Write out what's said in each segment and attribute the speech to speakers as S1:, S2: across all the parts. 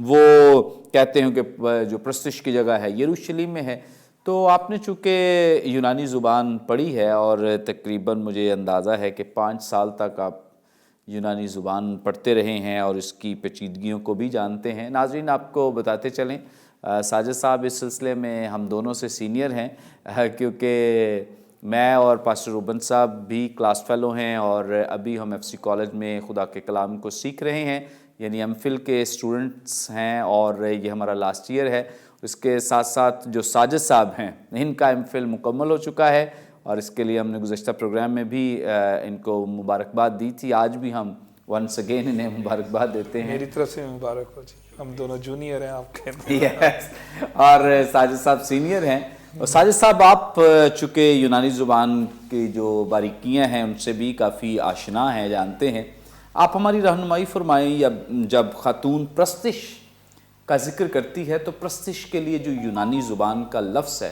S1: وہ کہتے ہیں کہ جو پرستش کی جگہ ہے یروشلم میں ہے. تو آپ نے چونکہ یونانی زبان پڑھی ہے اور تقریباً مجھے اندازہ ہے کہ 5 سال تک آپ یونانی زبان پڑھتے رہے ہیں اور اس کی پیچیدگیوں کو بھی جانتے ہیں. ناظرین آپ کو بتاتے چلیں ساجد صاحب اس سلسلے میں ہم دونوں سے سینئر ہیں کیونکہ میں اور پاسٹر روبن صاحب بھی کلاس فیلو ہیں اور ابھی ہم ایف سی کالج میں خدا کے کلام کو سیکھ رہے ہیں, یعنی ایم فل کے اسٹوڈنٹس ہیں اور یہ ہمارا لاسٹ ایئر ہے. اس کے ساتھ ساتھ جو ساجد صاحب ہیں ان کا ایم فل مکمل ہو چکا ہے اور اس کے لیے ہم نے گزشتہ پروگرام میں بھی ان کو مبارکباد دی تھی. آج بھی ہم ونس اگین انہیں مبارکباد دیتے ہیں.
S2: میری طرف سے مبارک ہو جی, ہم دونوں جونیئر ہیں آپ کے.
S1: یس, اور ساجد صاحب سینئر ہیں. اور ساجد صاحب آپ چونکہ یونانی زبان کی جو باریکیاں ہیں ان سے بھی کافی آشنا ہیں, جانتے ہیں, آپ ہماری رہنمائی فرمائیں. جب خاتون پرستش کا ذکر کرتی ہے تو پرستش کے لیے جو یونانی زبان کا لفظ ہے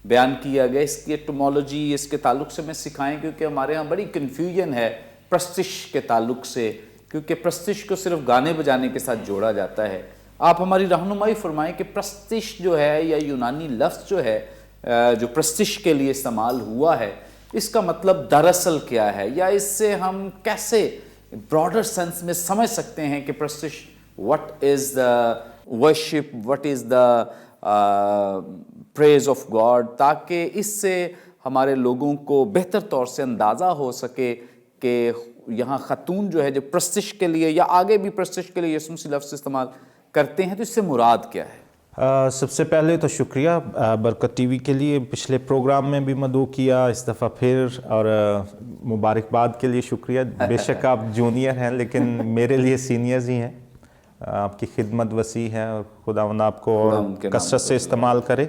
S1: بیان کیا گیا, اس کی ایٹمالوجی اس کے تعلق سے میں سکھائیں کیونکہ ہمارے ہاں بڑی کنفیوژن ہے پرستش کے تعلق سے, کیونکہ پرستش کو صرف گانے بجانے کے ساتھ جوڑا جاتا ہے. آپ ہماری رہنمائی فرمائیں کہ پرستش جو ہے یا یونانی لفظ جو ہے جو پرستش کے لیے استعمال ہوا ہے اس کا مطلب دراصل کیا ہے, یا اس سے ہم کیسے براڈر سینس میں سمجھ سکتے ہیں کہ پرستش what is the worship, what is the praise of God, تاکہ اس سے ہمارے لوگوں کو بہتر طور سے اندازہ ہو سکے کہ یہاں خاتون جو ہے جو پرستش کے لیے یا آگے بھی پرستش کے لیے یسوع مسیح لفظ استعمال کرتے ہیں تو اس سے مراد کیا ہے.
S3: سب سے پہلے تو شکریہ برکت ٹی وی کے لیے, پچھلے پروگرام میں بھی مدعو کیا, اس دفعہ پھر, اور مبارکباد کے لیے شکریہ. بے شک آپ جونیئر ہیں لیکن میرے لیے سینئرز ہی ہیں. آپ کی خدمت وسیع ہے اور خداوند آپ کو اور کثرت سے استعمال کرے.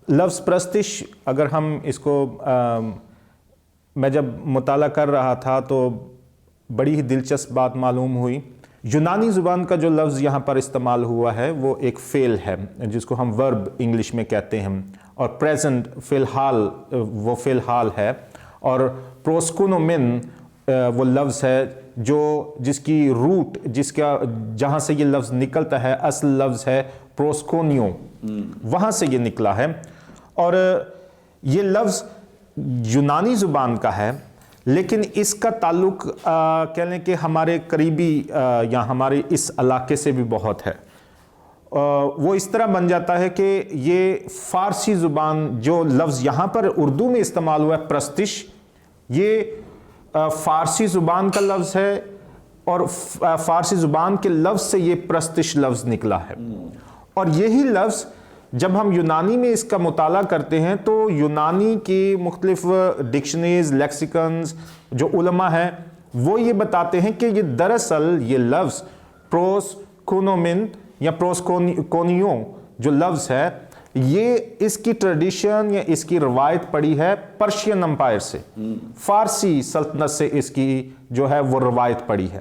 S3: لفظ پرستش اگر ہم اس کو میں جب مطالعہ کر رہا تھا تو بڑی ہی دلچسپ بات معلوم ہوئی. یونانی زبان کا جو لفظ یہاں پر استعمال ہوا ہے وہ ایک فعل ہے جس کو ہم ورب انگلش میں کہتے ہیں, اور پریزنٹ فی الحال وہ فی الحال ہے, اور پروسکونومن وہ لفظ ہے جو جس کی روٹ جہاں سے یہ لفظ نکلتا ہے, اصل لفظ ہے پروسکونیو, وہاں سے یہ نکلا ہے. اور یہ لفظ یونانی زبان کا ہے لیکن اس کا تعلق کہہ لیں کہ ہمارے قریبی یا ہمارے اس علاقے سے بھی بہت ہے. وہ اس طرح بن جاتا ہے کہ یہ فارسی زبان جو لفظ یہاں پر اردو میں استعمال ہوا ہے پرستش, یہ فارسی زبان کا لفظ ہے اور فارسی زبان کے لفظ سے یہ پرستش لفظ نکلا ہے. اور یہی لفظ جب ہم یونانی میں اس کا مطالعہ کرتے ہیں تو یونانی کی مختلف ڈکشنریز, لیکسیکنز جو علماء ہیں وہ یہ بتاتے ہیں کہ یہ دراصل یہ لفظ پروسکونومن یا پروسکونیو جو لفظ ہے یہ اس کی ٹریڈیشن یا اس کی روایت پڑی ہے پرشین امپائر سے, فارسی سلطنت سے اس کی جو ہے وہ روایت پڑی ہے.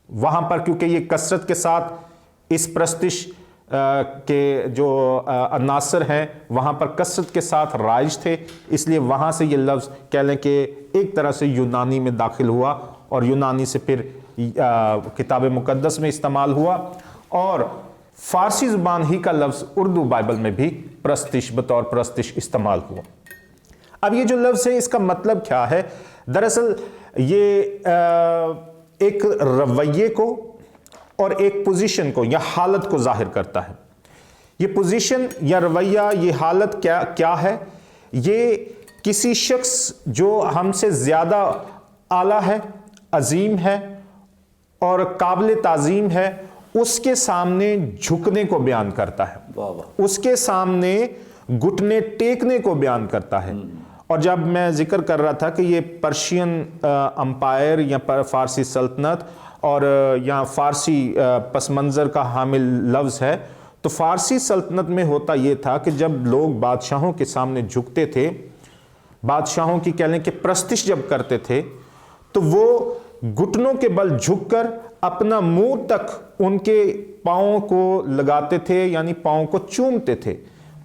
S3: وہاں پر کیونکہ یہ کثرت کے ساتھ اس پرستش کے جو عناصر ہیں وہاں پر کثرت کے ساتھ رائج تھے, اس لیے وہاں سے یہ لفظ کہہ لیں کہ ایک طرح سے یونانی میں داخل ہوا اور یونانی سے پھر کتاب مقدس میں استعمال ہوا, اور فارسی زبان ہی کا لفظ اردو بائبل میں بھی پرستش بطور پرستش استعمال ہوا. اب یہ جو لفظ ہے اس کا مطلب کیا ہے؟ دراصل یہ ایک رویے کو اور ایک پوزیشن کو یا حالت کو ظاہر کرتا ہے. یہ پوزیشن یا رویہ, یہ حالت کیا ہے؟ یہ کسی شخص جو ہم سے زیادہ اعلیٰ ہے, عظیم ہے اور قابل تعظیم ہے, اس کے سامنے جھکنے کو بیان کرتا ہے, اس کے سامنے گھٹنے ٹیکنے کو بیان کرتا ہے. اور جب میں ذکر کر رہا تھا کہ یہ پرشین امپائر یا فارسی سلطنت اور یہاں فارسی پس منظر کا حامل لفظ ہے, تو فارسی سلطنت میں ہوتا یہ تھا کہ جب لوگ بادشاہوں کے سامنے جھکتے تھے, بادشاہوں کی کہہ لیں کہ پرستش جب کرتے تھے, تو وہ گھٹنوں کے بل جھک کر اپنا منہ تک ان کے پاؤں کو لگاتے تھے, یعنی پاؤں کو چومتے تھے.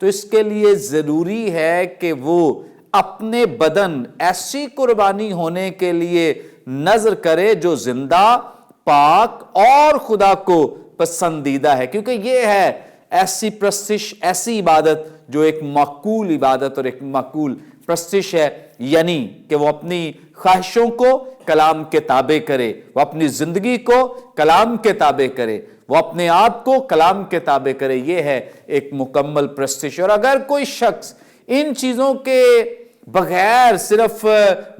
S1: تو اس کے لیے ضروری ہے کہ وہ اپنے بدن ایسی قربانی ہونے کے لیے نذر کرے جو زندہ، پاک اور خدا کو پسندیدہ ہے، کیونکہ یہ ہے ایسی پرستش، ایسی عبادت جو ایک معقول عبادت اور ایک معقول پرستش ہے، یعنی کہ وہ اپنی خواہشوں کو کلام کے تابع کرے، وہ اپنی زندگی کو کلام کے تابع کرے، وہ اپنے آپ کو کلام کے تابع کرے، یہ ہے ایک مکمل پرستش۔ اور اگر کوئی شخص ان چیزوں کے بغیر صرف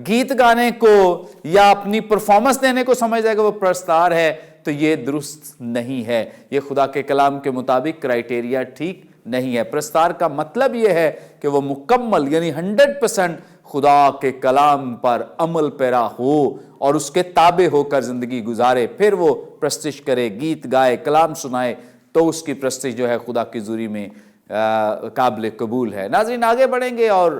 S1: گیت گانے کو یا اپنی پرفارمنس دینے کو سمجھ جائے کہ وہ پرستار ہے، تو یہ درست نہیں ہے، یہ خدا کے کلام کے مطابق کرائیٹیریا ٹھیک نہیں ہے۔ پرستار کا مطلب یہ ہے کہ وہ مکمل یعنی 100% خدا کے کلام پر عمل پیرا ہو اور اس کے تابع ہو کر زندگی گزارے، پھر وہ پرستش کرے، گیت گائے، کلام سنائے، تو اس کی پرستش جو ہے خدا کی حضوری میں قابل قبول ہے۔ ناظرین آگے بڑھیں گے اور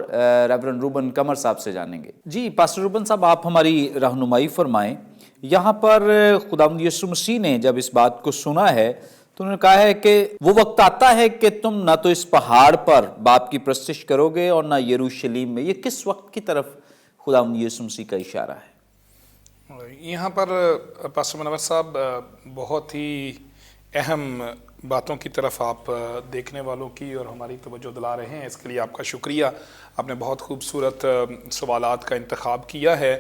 S1: ریورنڈ روبن قمر صاحب سے جانیں گے۔ جی پاسٹر روبن صاحب، آپ ہماری رہنمائی فرمائیں، یہاں پر خداوند یسوع مسیح نے جب اس بات کو سنا ہے تو انہوں نے کہا ہے کہ وہ وقت آتا ہے کہ تم نہ تو اس پہاڑ پر باپ کی پرستش کرو گے اور نہ یروشلیم میں۔ یہ کس وقت کی طرف خداوند یسوع مسیح کا اشارہ ہے؟
S2: یہاں پر پاسٹر منور صاحب بہت ہی اہم باتوں کی طرف آپ دیکھنے والوں کی اور ہماری توجہ دلا رہے ہیں، اس کے لیے آپ کا شکریہ۔ آپ نے بہت خوبصورت سوالات کا انتخاب کیا ہے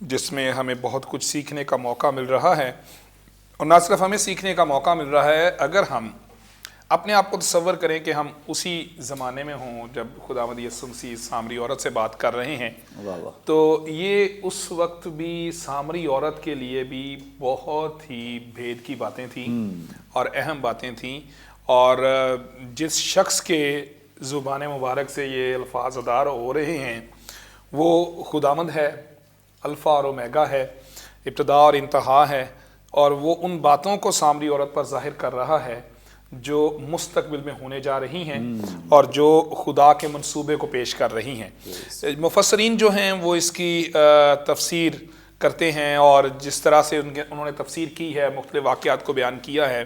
S2: جس میں ہمیں بہت کچھ سیکھنے کا موقع مل رہا ہے، اور نہ صرف ہمیں سیکھنے کا موقع مل رہا ہے، اگر ہم اپنے آپ کو تصور کریں کہ ہم اسی زمانے میں ہوں جب خداوند یسوع مسیح سامری عورت سے بات کر رہے ہیں، تو یہ اس وقت بھی سامری عورت کے لیے بھی بہت ہی بھید کی باتیں تھیں اور اہم باتیں تھیں، اور جس شخص کے زبان مبارک سے یہ الفاظ ادا ہو رہے ہیں وہ خداوند ہے، الفا اور اومیگا ہے، ابتدا اور انتہا ہے، اور وہ ان باتوں کو سامری عورت پر ظاہر کر رہا ہے جو مستقبل میں ہونے جا رہی ہیں اور جو خدا کے منصوبے کو پیش کر رہی ہیں۔ مفسرین جو ہیں وہ اس کی تفسیر کرتے ہیں، اور جس طرح سے انہوں نے تفسیر کی ہے، مختلف واقعات کو بیان کیا ہے،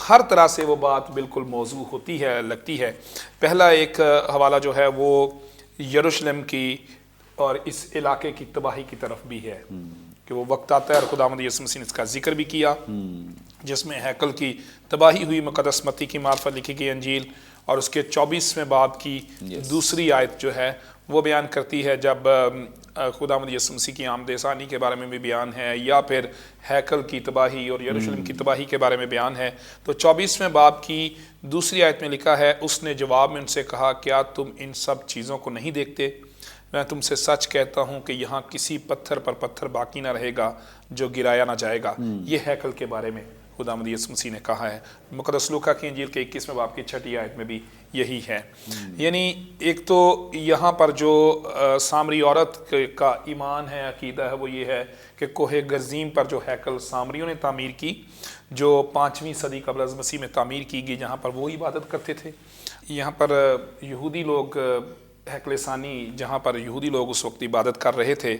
S2: ہر طرح سے وہ بات بالکل موضوع ہوتی ہے، لگتی ہے۔ پہلا ایک حوالہ جو ہے وہ یروشلم کی اور اس علاقے کی تباہی کی طرف بھی ہے کہ وہ وقت آتا ہے، اور خداوند یسوع مسیح نے اس کا ذکر بھی کیا جس میں ہیکل کی تباہی ہوئی۔ مقدس متی کی معرفت لکھی گئی انجیل اور اس کے 24ویں باب کی دوسری آیت جو ہے وہ بیان کرتی ہے، جب خداوند یسوع مسیح کی آمد ثانی کے بارے میں بھی بیان ہے، یا پھر ہیکل کی تباہی اور یروشلم کی تباہی کے بارے میں بیان ہے، تو 24ویں باب کی دوسری آیت میں لکھا ہے، اس نے جواب میں ان سے کہا، کیا تم ان سب چیزوں کو نہیں دیکھتے؟ میں تم سے سچ کہتا ہوں کہ یہاں کسی پتھر پر پتھر باقی نہ رہے گا جو گرایا نہ جائے گا۔ یہ ہیکل کے بارے میں خداوند یسوع مسیح نے کہا ہے۔ مقدس لوکا کی انجیل کے 21ویں باب کی 6 آیت میں بھی یہی ہے۔ یعنی ایک تو یہاں پر جو سامری عورت کا ایمان ہے، عقیدہ ہے، وہ یہ ہے کہ کوہ گرزیم پر جو ہیکل سامریوں نے تعمیر کی، جو 5ویں صدی قبل از مسیح میں تعمیر کی گئی، جہاں پر وہ عبادت کرتے تھے، یہاں پر یہودی لوگ ہیکل ثانی جہاں پر یہودی لوگ اس وقت عبادت کر رہے تھے،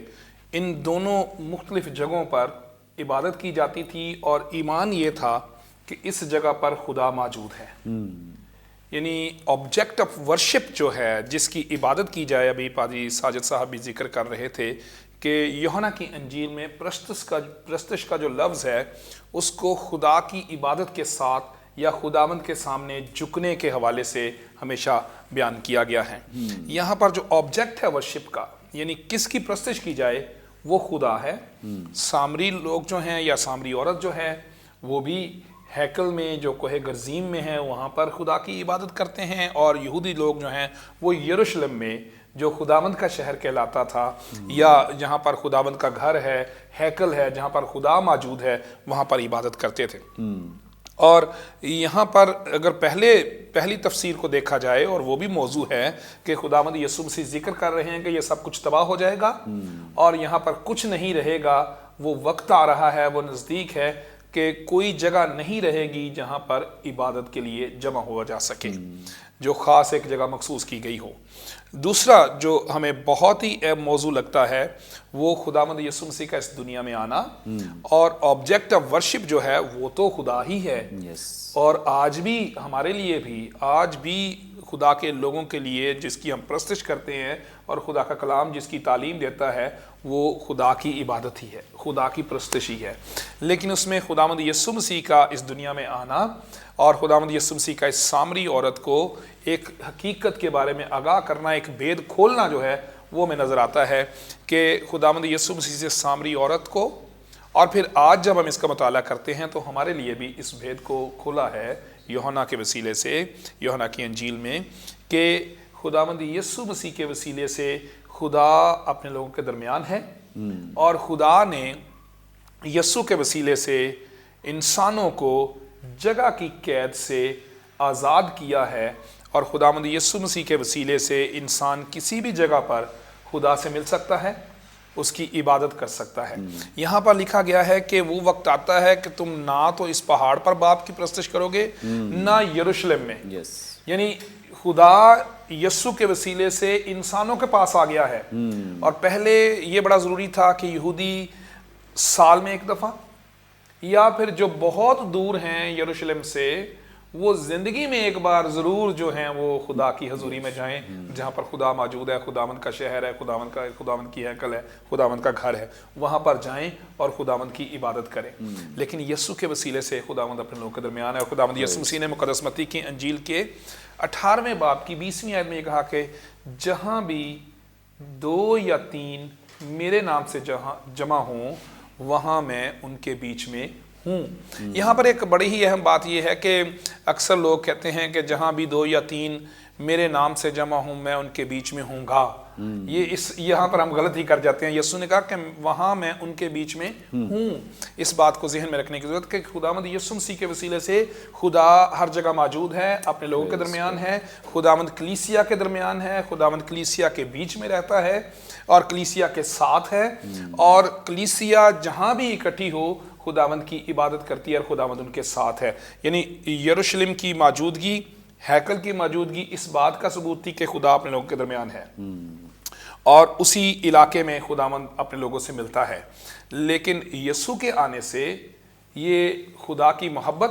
S2: ان دونوں مختلف جگہوں پر عبادت کی جاتی تھی، اور ایمان یہ تھا کہ اس جگہ پر خدا موجود ہے۔ یعنی آبجیکٹ آف ورشپ جو ہے جس کی عبادت کی جائے، ابھی پادری ساجد صاحب بھی ذکر کر رہے تھے کہ یوحنا کی انجیل میں پرستش کا جو لفظ ہے اس کو خدا کی عبادت کے ساتھ یا خداوند کے سامنے جھکنے کے حوالے سے ہمیشہ بیان کیا گیا ہے۔ یہاں پر جو آبجیکٹ ہے ورشپ کا، یعنی کس کی پرستش کی جائے، وہ خدا ہے۔ سامری لوگ جو ہیں یا سامری عورت جو ہے وہ بھی ہیکل میں جو کوہ گرزیم میں ہے وہاں پر خدا کی عبادت کرتے ہیں، اور یہودی لوگ جو ہیں وہ یروشلم میں جو خداوند کا شہر کہلاتا تھا، یا جہاں پر خداوند کا گھر ہے، ہیکل ہے، جہاں پر خدا موجود ہے، وہاں پر عبادت کرتے تھے۔ اور یہاں پر اگر پہلی تفسیر کو دیکھا جائے، اور وہ بھی موضوع ہے کہ خداوند یسوع مسیح ذکر کر رہے ہیں کہ یہ سب کچھ تباہ ہو جائے گا اور یہاں پر کچھ نہیں رہے گا، وہ وقت آ رہا ہے، وہ نزدیک ہے کہ کوئی جگہ نہیں رہے گی جہاں پر عبادت کے لیے جمع ہوا جا سکے، جو خاص ایک جگہ مخصوص کی گئی ہو۔ دوسرا جو ہمیں بہت ہی اہم موضوع لگتا ہے وہ خداوند یسوع مسیح کا اس دنیا میں آنا، اور آبجیکٹ آف ورشپ جو ہے وہ تو خدا ہی ہے، اور آج بھی ہمارے لیے بھی، آج بھی خدا کے لوگوں کے لیے جس کی ہم پرستش کرتے ہیں اور خدا کا کلام جس کی تعلیم دیتا ہے وہ خدا کی عبادت ہی ہے، خدا کی پرستش ہی ہے۔ لیکن اس میں خداوند یسوع مسیح کا اس دنیا میں آنا اور خداوند یسوع مسیح کا اس سامری عورت کو ایک حقیقت کے بارے میں آگاہ کرنا، ایک بھید کھولنا جو ہے وہ میں نظر آتا ہے کہ خداوند یسوع مسیح سے سامری عورت کو، اور پھر آج جب ہم اس کا مطالعہ کرتے ہیں تو ہمارے لیے بھی اس بھید کو کھولا ہے یوحنا کے وسیلے سے، یوحنا کی انجیل میں، کہ خداوند یسوع مسیح کے وسیلے سے خدا اپنے لوگوں کے درمیان ہے، اور خدا نے یسوع کے وسیلے سے انسانوں کو جگہ کی قید سے آزاد کیا ہے، اور خداوند یسوع مسیح کے وسیلے سے انسان کسی بھی جگہ پر خدا سے مل سکتا ہے، اس کی عبادت کر سکتا ہے۔ یہاں پر لکھا گیا ہے کہ وہ وقت آتا ہے کہ تم نہ تو اس پہاڑ پر باپ کی پرستش کرو گے نہ یروشلم میں، یعنی خدا یسوع کے وسیلے سے انسانوں کے پاس آ گیا ہے۔ اور پہلے یہ بڑا ضروری تھا کہ یہودی سال میں ایک دفعہ، یا پھر جو بہت دور ہیں یروشلم سے، وہ زندگی میں ایک بار ضرور جو ہیں وہ خدا کی حضوری میں جائیں، جہاں پر خدا موجود ہے، خداوند کا شہر ہے، خداوند کی ہیکل ہے، خداوند کا گھر ہے، وہاں پر جائیں اور خداوند کی عبادت کریں۔ لیکن یسوع کے وسیلے سے خداوند اپنے لوگوں کے درمیان ہے، اور خداوند یسوع مسیح نے مقدس متی کی انجیل کے 18ویں باب کی 20ویں آیت میں یہ کہا کہ جہاں بھی 2 یا 3 میرے نام سے جمع ہوں وہاں میں ان کے بیچ میں ہوں۔ یہاں پر ایک بڑی ہی اہم بات یہ ہے کہ اکثر لوگ کہتے ہیں کہ جہاں بھی 2 یا 3 میرے نام سے جمع ہوں میں ان کے بیچ میں ہوں گا۔ یہاں پر ہم غلط ہی کر جاتے ہیں۔ یسوع نے کہا کہ وہاں میں ان کے بیچ میں ہوں۔ اس بات کو ذہن میں رکھنے کی ضرورت کہ خداوند یسوع مسیح کے وسیلے سے خدا ہر جگہ موجود ہے، اپنے لوگوں کے درمیان ہے، خداوند کلیسیا کے درمیان ہے، خداوند کلیسیا کے بیچ میں رہتا ہے اور کلیسیا کے ساتھ ہے، اور کلیسیا جہاں بھی اکٹھی ہو خداوند کی عبادت کرتی ہے اور خداوند ان کے ساتھ ہے۔ یعنی یروشلم کی موجودگی، ہیکل کی موجودگی اس بات کا ثبوت تھی کہ خدا اپنے لوگوں کے درمیان ہے، اور اسی علاقے میں خداوند اپنے لوگوں سے ملتا ہے۔ لیکن یسوع کے آنے سے یہ خدا کی محبت،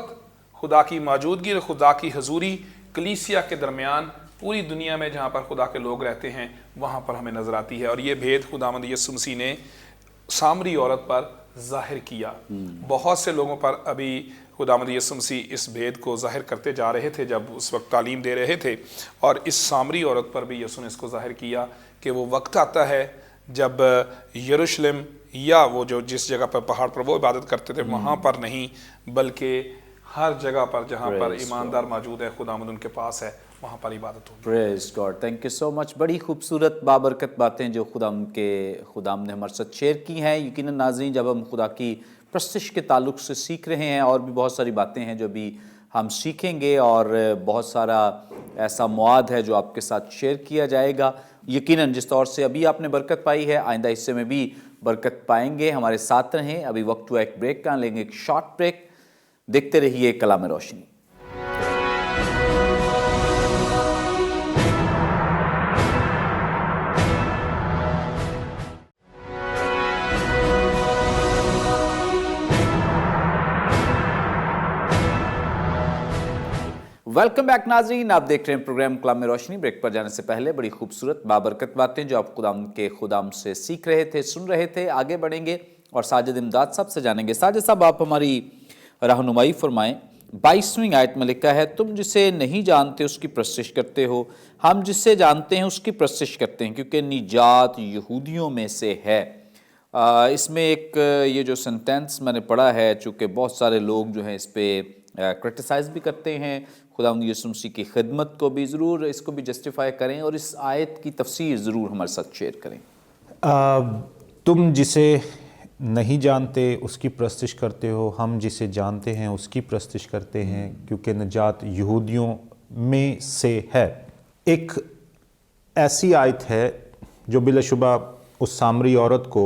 S2: خدا کی موجودگی اور خدا کی حضوری کلیسیا کے درمیان پوری دنیا میں جہاں پر خدا کے لوگ رہتے ہیں وہاں پر ہمیں نظر آتی ہے، اور یہ بھید خداوند یسوع مسیح نے سامری عورت پر ظاہر کیا۔ بہت سے لوگوں پر ابھی خداوند یسوع مسیح اس بھید کو ظاہر کرتے جا رہے تھے جب اس وقت تعلیم دے رہے تھے، اور اس سامری عورت پر بھی یسوع نے اس کو ظاہر کیا کہ وہ وقت آتا ہے جب یروشلم یا وہ جو جس جگہ پر پہاڑ پر وہ عبادت کرتے تھے وہاں پر نہیں، بلکہ ہر جگہ پر جہاں پر ایماندار موجود ہے خداوند ان کے پاس ہے، وہاں پر عبادت ہوگی۔
S1: پریز گاڈ، تھینک یو سو مچ۔ بڑی خوبصورت بابرکت باتیں جو خداوند نے ہمارے ساتھ شیئر کی ہیں۔ یقیناً ناظرین، جب ہم خدا کی پرستش کے تعلق سے سیکھ رہے ہیں، اور بھی بہت ساری باتیں ہیں جو بھی ہم سیکھیں گے، اور بہت سارا ایسا مواد ہے جو آپ کے ساتھ شیئر کیا جائے گا۔ یقیناً جس طور سے ابھی آپ نے برکت پائی ہے، آئندہ حصے میں بھی برکت پائیں گے۔ ہمارے ساتھ رہیں۔ ابھی وقت ہوا ایک بریک کا، لیں گے ایک شارٹ بریک۔ دیکھتے رہیے کلام روشنی۔ ویلکم بیک ناظرین، آپ دیکھ رہے ہیں پروگرام کلام روشنی۔ بریک پر جانے سے پہلے بڑی خوبصورت بابرکت باتیں جو آپ خدام سے سیکھ رہے تھے، سن رہے تھے، آگے بڑھیں گے اور ساجد امداد صاحب سے جانیں گے۔ ساجد صاحب، آپ ہماری رہنمائی فرمائیں۔ 22ویں آیت میں لکھا ہے، تم جسے نہیں جانتے اس کی پرستش کرتے ہو، ہم جسے جانتے ہیں اس کی پرستش کرتے ہیں، کیونکہ نجات یہودیوں میں سے ہے۔ اس میں ایک یہ جو سنٹینس میں نے پڑھا ہے، چونکہ بہت سارے لوگ جو ہیں اس پہ کرٹیسائز بھی کرتے ہیں، خداوند یسوع مسیح کی خدمت کو بھی ضرور اس کو بھی جسٹیفائی کریں، اور اس آیت کی تفسیر ضرور ہمارے ساتھ شیئر کریں۔
S3: تم جسے نہیں جانتے اس کی پرستش کرتے ہو، ہم جسے جانتے ہیں اس کی پرستش کرتے ہیں، کیونکہ نجات یہودیوں میں سے ہے۔ ایک ایسی آیت ہے جو بلا شبہ اس سامری عورت کو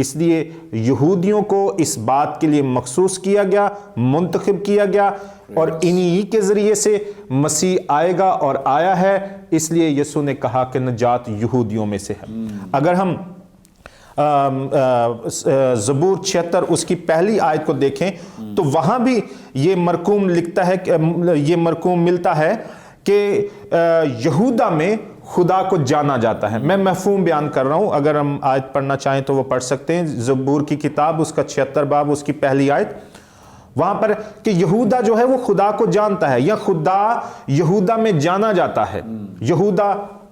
S3: اس لیے یہودیوں کو اس بات کے لیے مخصوص کیا گیا, منتخب کیا گیا, اور انہی کے ذریعے سے مسیح آئے گا اور آیا ہے. اس لیے یسوع نے کہا کہ نجات یہودیوں میں سے ہے. اگر ہم زبور 76 اس کی پہلی آیت کو دیکھیں تو وہاں بھی یہ مرقوم لکھتا ہے, یہ مرقوم ملتا ہے کہ یہودا میں خدا کو جانا جاتا ہے. میں مفہوم بیان کر رہا ہوں, اگر ہم آیت پڑھنا چاہیں تو وہ پڑھ سکتے ہیں. زبور کی کتاب اس کا 76 باب اس کی پہلی آیت, وہاں پر کہ یہودا جو ہے وہ خدا کو جانتا ہے, یا خدا یہودا میں جانا جاتا ہے. یہودا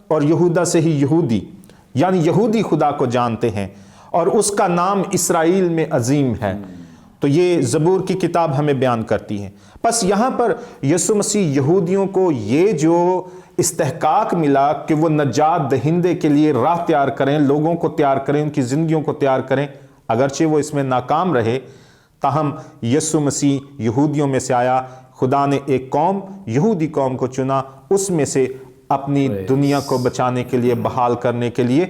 S3: اور یہودا سے ہی یہودی, یعنی یہودی خدا کو جانتے ہیں اور اس کا نام اسرائیل میں عظیم ہے. تو یہ زبور کی کتاب ہمیں بیان کرتی ہے. پس یہاں پر یسوع مسیح یہودیوں کو یہ جو استحقاق ملا کہ وہ نجات دہندے کے لیے راہ تیار کریں, لوگوں کو تیار کریں, ان کی زندگیوں کو تیار کریں, اگرچہ وہ اس میں ناکام رہے, تاہم یسوع مسیح یہودیوں میں سے آیا. خدا نے ایک قوم, یہودی قوم کو چنا, اس میں سے اپنی دنیا کو بچانے کے لیے, بحال کرنے کے لیے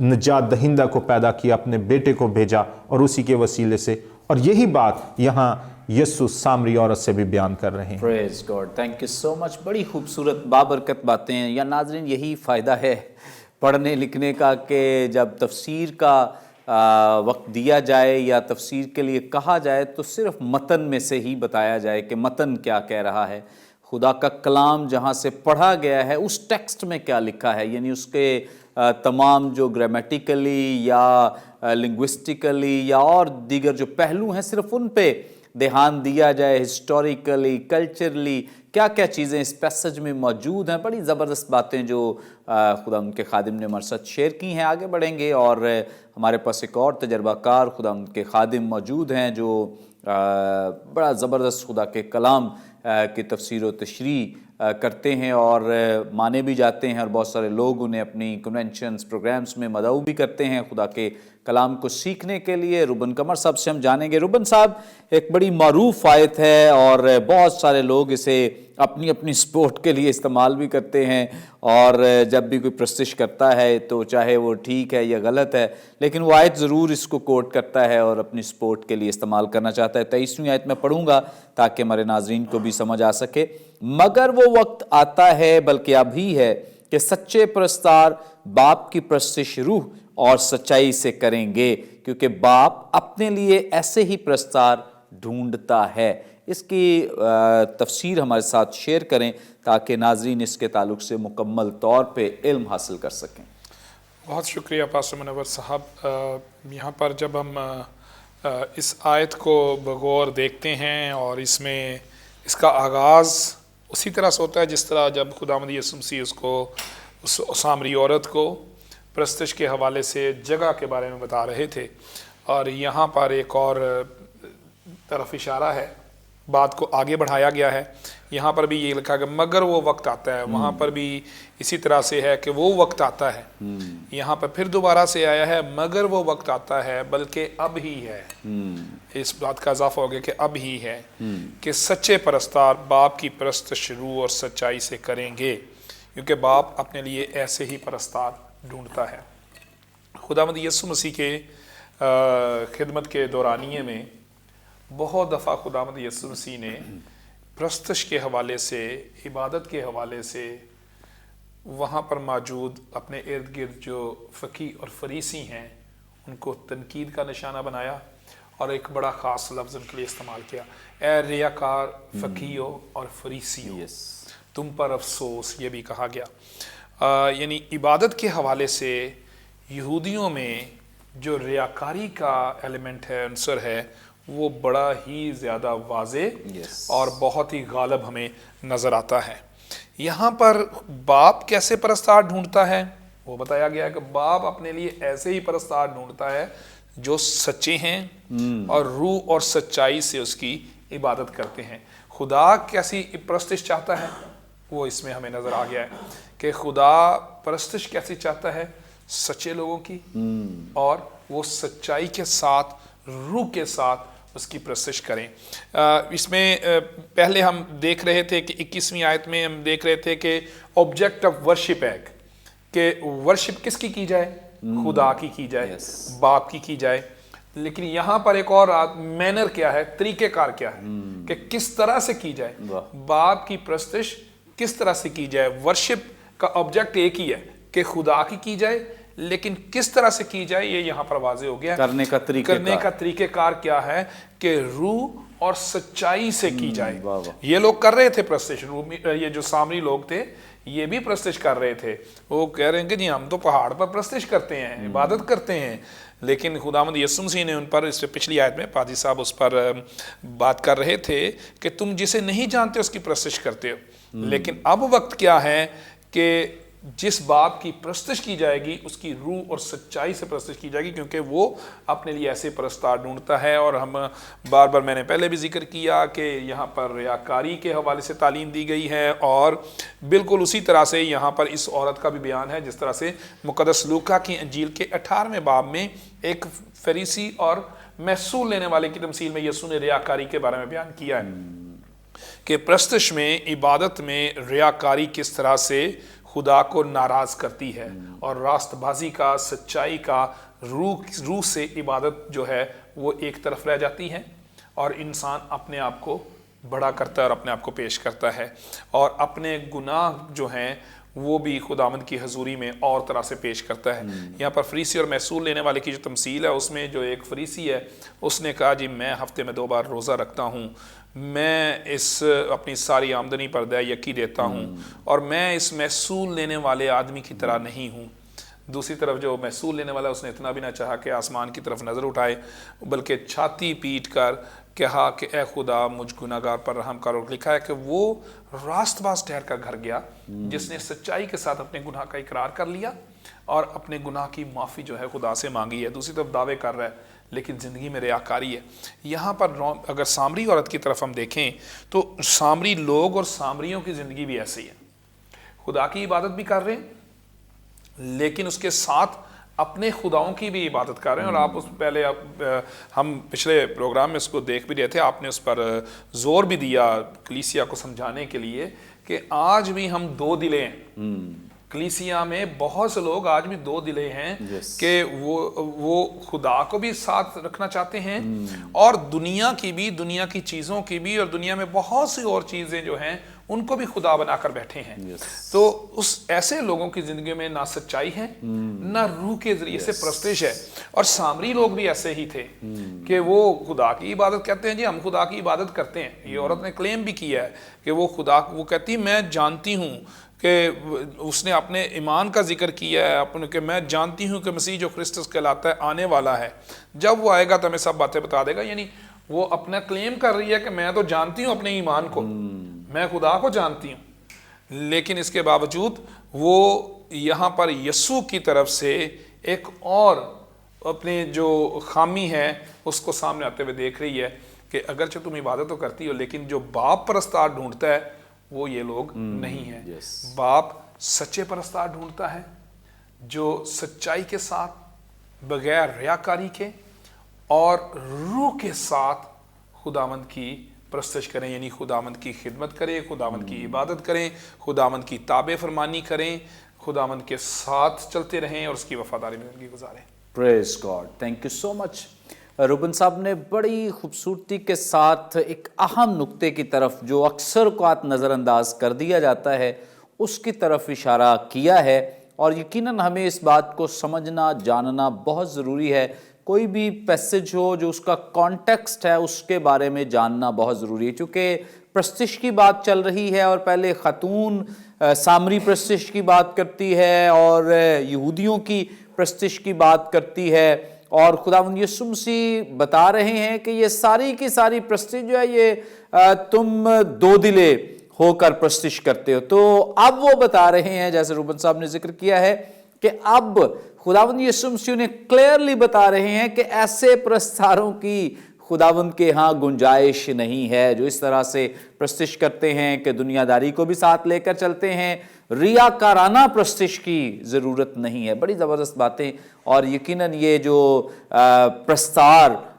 S3: نجات دہندہ کو پیدا کیا, اپنے بیٹے کو بھیجا, اور اسی کے وسیلے سے. اور یہی بات یہاں یسوع سامری عورت سے بھی بیان کر رہے ہیں.
S1: پریز گاڈ, تھینک یو سو مچ. بڑی خوبصورت بابرکت باتیں ہیں. یا ناظرین, یہی فائدہ ہے پڑھنے لکھنے کا کہ جب تفسیر کا وقت دیا جائے یا تفسیر کے لیے کہا جائے تو صرف متن میں سے ہی بتایا جائے کہ متن کیا کہہ رہا ہے. خدا کا کلام جہاں سے پڑھا گیا ہے اس ٹیکسٹ میں کیا لکھا ہے, یعنی اس کے تمام جو گرامیٹیکلی یا لنگوسٹیکلی یا اور دیگر جو پہلو ہیں صرف ان پہ دھیان دیا جائے. ہسٹوریکلی, کلچرلی کیا کیا چیزیں اس پیسج میں موجود ہیں. بڑی زبردست باتیں جو خدا ان کے خادم نے ہمارے ساتھ شیئر کی ہیں. آگے بڑھیں گے اور ہمارے پاس ایک اور تجربہ کار خدا ان کے خادم موجود ہیں جو بڑا زبردست خدا کے کلام کی تفسیر و تشریح کرتے ہیں اور مانے بھی جاتے ہیں, اور بہت سارے لوگ انہیں اپنی کنونشنز پروگرامز میں مدعو بھی کرتے ہیں خدا کے کلام کو سیکھنے کے لیے. روبن قمر صاحب سے ہم جانیں گے. روبن صاحب, ایک بڑی معروف آیت ہے اور بہت سارے لوگ اسے اپنی اپنی سپورٹ کے لیے استعمال بھی کرتے ہیں, اور جب بھی کوئی پرستش کرتا ہے تو چاہے وہ ٹھیک ہے یا غلط ہے, لیکن وہ آیت ضرور اس کو کوٹ کرتا ہے اور اپنی سپورٹ کے لیے استعمال کرنا چاہتا ہے. 23ویں آیت میں پڑھوں گا تاکہ ہمارے ناظرین کو بھی سمجھ آ سکے. مگر وہ وقت آتا ہے, بلکہ اب ہی ہے, کہ سچے پرستار باپ کی پرستش روح اور سچائی سے کریں گے, کیونکہ باپ اپنے لیے ایسے ہی پرستار ڈھونڈتا ہے. اس کی تفسیر ہمارے ساتھ شیئر کریں تاکہ ناظرین اس کے تعلق سے مکمل طور پہ علم حاصل کر سکیں.
S2: بہت شکریہ پاسٹر منور صاحب. یہاں پر جب ہم اس آیت کو بغور دیکھتے ہیں اور اس میں اس کا آغاز اسی طرح سے ہوتا ہے جس طرح جب خداوند یسوع مسیح اس سامری عورت کو پرستش کے حوالے سے جگہ کے بارے میں بتا رہے تھے, اور یہاں پر ایک اور طرف اشارہ ہے, بات کو آگے بڑھایا گیا ہے. یہاں پر بھی یہ لکھا کہ مگر وہ وقت آتا ہے, وہاں پر بھی اسی طرح سے ہے کہ وہ وقت آتا ہے. یہاں پر پھر دوبارہ سے آیا ہے مگر وہ وقت آتا ہے, بلکہ اب ہی ہے. اس بات کا اضافہ ہو گیا کہ اب ہی ہے کہ سچے پرستار باپ کی پرستش روح اور سچائی سے کریں گے, کیونکہ باپ اپنے لیے ایسے ہی پرستار ڈھونڈتا ہے. خداوند یسوع مسیح کے خدمت کے دورانیے میں بہت دفعہ خداوند یسوع مسیح نے پرستش کے حوالے سے, عبادت کے حوالے سے وہاں پر موجود اپنے ارد گرد جو فقیہ اور فریسی ہیں ان کو تنقید کا نشانہ بنایا, اور ایک بڑا خاص لفظ ان کے لیے استعمال کیا, اے ریاکار فقیہو اور فریسیو, تم پر افسوس. یہ بھی کہا گیا. یعنی عبادت کے حوالے سے یہودیوں میں جو ریاکاری کا ایلیمنٹ ہے, عنصر ہے, وہ بڑا ہی زیادہ واضح اور بہت ہی غالب ہمیں نظر آتا ہے. یہاں پر باپ کیسے پرستار ڈھونڈتا ہے وہ بتایا گیا ہے کہ باپ اپنے لیے ایسے ہی پرستار ڈھونڈتا ہے جو سچے ہیں اور روح اور سچائی سے اس کی عبادت کرتے ہیں. خدا کیسی پرستش چاہتا ہے وہ اس میں ہمیں نظر آ گیا ہے کہ خدا پرستش کیسی چاہتا ہے, سچے لوگوں کی, اور وہ سچائی کے ساتھ روح کے ساتھ اس کی پرستش کریں. اس میں پہلے ہم دیکھ رہے تھے کہ 21ویں آیت میں ہم دیکھ رہے تھے کہ آبجیکٹ آف ورشپ ہے کہ ورشپ کس کی جائے, خدا کی جائے,
S1: Yes.
S2: باپ کی جائے. لیکن یہاں پر ایک اور مینر کیا ہے, طریقہ کار کیا ہے کہ کس طرح سے کی جائے. باپ کی پرستش کس طرح سے کی جائے. ورشپ کا آبجیکٹ ایک ہی ہے کہ خدا کی جائے, لیکن کس طرح سے کی جائے یہ یہاں پر واضح ہو گیا.
S1: کرنے کا
S2: طریقہ کار کیا ہے کہ روح اور سچائی سے کی جائے. یہ لوگ کر رہے تھے پرستش, یہ جو سامری لوگ تھے یہ بھی پرستش کر رہے تھے. وہ کہہ رہے ہیں کہ جی ہم تو پہاڑ پر پرستش کرتے ہیں, عبادت کرتے ہیں. لیکن خداوند یسوع مسیح نے ان پر, اس پہ پچھلی آیت میں پادری صاحب اس پر بات کر رہے تھے کہ تم جسے نہیں جانتے اس کی پرستش کرتے ہو. لیکن اب وقت کیا ہے کہ جس باپ کی پرستش کی جائے گی اس کی روح اور سچائی سے پرستش کی جائے گی, کیونکہ وہ اپنے لیے ایسے پرستار ڈھونڈتا ہے. اور ہم بار بار, میں نے پہلے بھی ذکر کیا کہ یہاں پر ریاکاری کے حوالے سے تعلیم دی گئی ہے, اور بالکل اسی طرح سے یہاں پر اس عورت کا بھی بیان ہے جس طرح سے مقدس لوکا کی انجیل کے 18ویں باب میں ایک فریسی اور محصول لینے والے کی تمثیل میں یسوع نے ریاکاری کے بارے میں بیان کیا ہے کہ پرستش میں, عبادت میں ریاکاری کس طرح سے خدا کو ناراض کرتی ہے, اور راست بازی کا, سچائی کا, روح سے عبادت جو ہے وہ ایک طرف رہ جاتی ہے, اور انسان اپنے آپ کو بڑا کرتا ہے اور اپنے آپ کو پیش کرتا ہے, اور اپنے گناہ جو ہیں وہ بھی خداوند کی حضوری میں اور طرح سے پیش کرتا ہے. یہاں پر فریسی اور محصول لینے والے کی جو تمثیل ہے اس میں جو ایک فریسی ہے اس نے کہا جی میں ہفتے میں 2 بار روزہ رکھتا ہوں, میں اس اپنی ساری آمدنی پر دیا یکی دیتا ہوں, اور میں اس محصول لینے والے آدمی کی طرح نہیں ہوں. دوسری طرف جو محصول لینے والا اس نے اتنا بھی نہ چاہا کہ آسمان کی طرف نظر اٹھائے, بلکہ چھاتی پیٹ کر کہا کہ اے خدا مجھ گناہگار پر رحم کر. اور لکھا ہے کہ وہ راست باز ٹھہر کر گھر گیا جس نے سچائی کے ساتھ اپنے گناہ کا اقرار کر لیا اور اپنے گناہ کی معافی جو ہے خدا سے مانگی ہے. دوسری طرف دعوے کر رہا ہے لیکن زندگی میں ریاکاری ہے. یہاں پر اگر سامری عورت کی طرف ہم دیکھیں تو سامری لوگ اور سامریوں کی زندگی بھی ایسی ہے, خدا کی عبادت بھی کر رہے ہیں لیکن اس کے ساتھ اپنے خداؤں کی بھی عبادت کر رہے ہیں. اور آپ اس پہلے ہم پچھلے پروگرام میں اس کو دیکھ بھی رہے تھے, آپ نے اس پر زور بھی دیا کلیسیا کو سمجھانے کے لیے کہ آج بھی ہم 2 دلیں ہیں. کلیسیا میں بہت سے لوگ آج بھی 2 دلیں ہیں کہ وہ خدا کو بھی ساتھ رکھنا چاہتے ہیں اور دنیا کی بھی, دنیا کی چیزوں کی بھی, اور دنیا میں بہت سی اور چیزیں جو ہیں ان کو بھی خدا بنا کر بیٹھے ہیں. تو اس ایسے لوگوں کی زندگی میں نہ سچائی ہے نہ روح کے ذریعے سے پرستش ہے. اور سامری لوگ بھی ایسے ہی تھے کہ وہ خدا کی عبادت کہتے ہیں جی ہم خدا کی عبادت کرتے ہیں. یہ عورت نے کلیم بھی کیا ہے کہ وہ کہتی ہے میں جانتی ہوں کہ اس نے اپنے ایمان کا ذکر کیا ہے کہ میں جانتی ہوں کہ مسیح جو کرسٹس کہلاتا ہے آنے والا ہے, جب وہ آئے گا تو ہمیں سب باتیں بتا دے گا. یعنی وہ اپنا کلیم کر رہی ہے کہ میں تو جانتی ہوں اپنے ایمان کو, میں خدا کو جانتی ہوں, لیکن اس کے باوجود وہ یہاں پر یسوع کی طرف سے ایک اور اپنے جو خامی ہے اس کو سامنے آتے ہوئے دیکھ رہی ہے کہ اگرچہ تم عبادت تو کرتی ہو لیکن جو باپ پرستار ڈھونڈتا ہے وہ یہ لوگ نہیں ہیں. باپ سچے پرستار ڈھونڈتا ہے جو سچائی کے ساتھ, بغیر ریاکاری کے اور روح کے ساتھ خداوند کی پرستش کریں, یعنی خداوند کی خدمت کریں, خداوند کی عبادت کریں, خداوند کی تابع فرمانی کریں, خداوند کے ساتھ چلتے رہیں اور اس کی وفاداری میں زندگی گزاریں.
S1: Praise God, thank you so much. Ruben صاحب نے بڑی خوبصورتی کے ساتھ ایک اہم نقطے کی طرف جو اکثر اوقات نظر انداز کر دیا جاتا ہے اس کی طرف اشارہ کیا ہے, اور یقیناً ہمیں اس بات کو سمجھنا جاننا بہت ضروری ہے. کوئی بھی پیسج ہو جو اس کا کانٹیکسٹ ہے اس کے بارے میں جاننا بہت ضروری ہے, کیونکہ پرستش کی بات چل رہی ہے اور پہلے خاتون سامری پرستش کی بات کرتی ہے اور یہودیوں کی پرستش کی بات کرتی ہے, اور خداوند یسوع مسیح بتا رہے ہیں کہ یہ ساری کی ساری پرستش جو ہے یہ تم 2 دلے ہو کر پرستش کرتے ہو. تو اب وہ بتا رہے ہیں جیسے روبن صاحب نے ذکر کیا ہے کہ اب خداوند یسوع مسیح نے کلیئرلی بتا رہے ہیں کہ ایسے پرستاروں کی خداوند کے ہاں گنجائش نہیں ہے جو اس طرح سے پرستش کرتے ہیں کہ دنیا داری کو بھی ساتھ لے کر چلتے ہیں. ریاکارانہ پرستش کی ضرورت نہیں ہے. بڑی زبردست باتیں, اور یقیناً یہ جو پرستار